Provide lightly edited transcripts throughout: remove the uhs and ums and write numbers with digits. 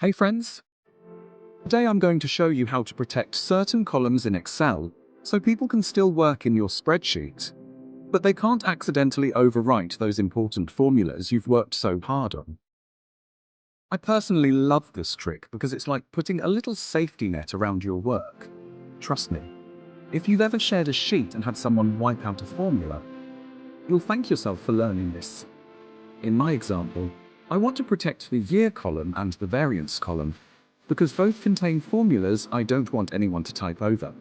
Hey friends! Today I'm going to show you how to protect certain columns in Excel so people can still work in your spreadsheet, but they can't accidentally overwrite those important formulas you've worked so hard on. I personally love this trick because it's like putting a little safety net around your work. Trust me, if you've ever shared a sheet and had someone wipe out a formula, you'll thank yourself for learning this. In my example, I want to protect the year column and the variance column, because both contain formulas I don't want anyone to type over.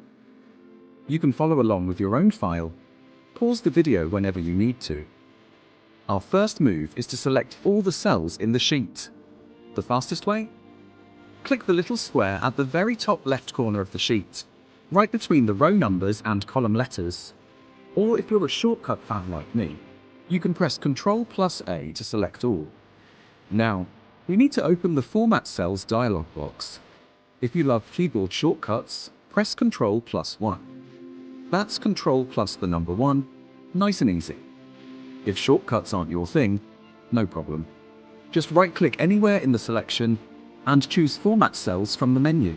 You can follow along with your own file. Pause the video whenever you need to. Our first move is to select all the cells in the sheet. The fastest way? Click the little square at the very top left corner of the sheet, right between the row numbers and column letters. Or if you're a shortcut fan like me, you can press Ctrl+A to select all. Now, we need to open the Format Cells dialog box. If you love keyboard shortcuts, press Ctrl+1. That's Ctrl plus the number 1, nice and easy. If shortcuts aren't your thing, no problem. Just right-click anywhere in the selection and choose Format Cells from the menu.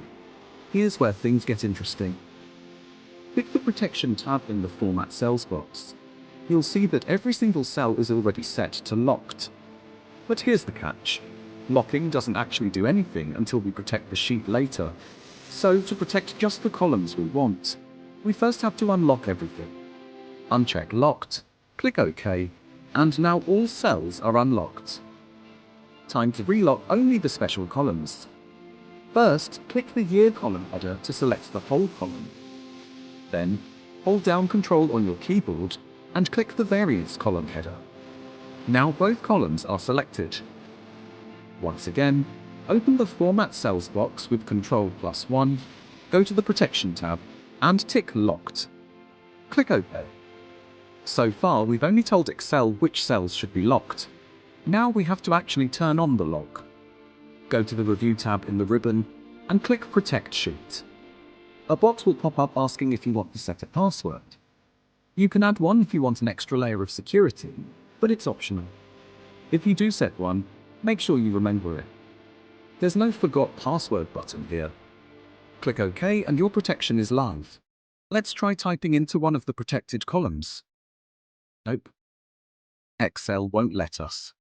Here's where things get interesting. Click the Protection tab in the Format Cells box. You'll see that every single cell is already set to Locked. But here's the catch. Locking doesn't actually do anything until we protect the sheet later. So to protect just the columns we want, we first have to unlock everything. Uncheck Locked, click OK, and now all cells are unlocked. Time to relock only the special columns. First, click the Year column header to select the whole column. Then, hold down Ctrl on your keyboard and click the Variance column header. Now both columns are selected. Once again, open the Format Cells box with Ctrl+1, go to the Protection tab, and tick Locked. Click OK. So far we've only told Excel which cells should be locked. Now we have to actually turn on the lock. Go to the Review tab in the ribbon and click Protect Sheet. A box will pop up asking if you want to set a password. You can add one if you want an extra layer of security, but it's optional. If you do set one, make sure you remember it. There's no Forgot Password button here. Click OK and your protection is live. Let's try typing into one of the protected columns. Nope. Excel won't let us.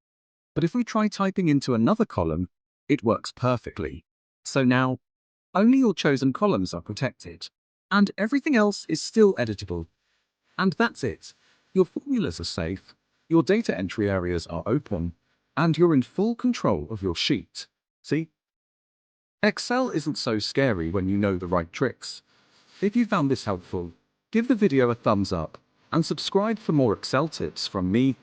But if we try typing into another column, it works perfectly. So now, only your chosen columns are protected, and everything else is still editable. And that's it. Your formulas are safe, your data entry areas are open, and you're in full control of your sheet. See? Excel isn't so scary when you know the right tricks. If you found this helpful, give the video a thumbs up, and subscribe for more Excel tips from me,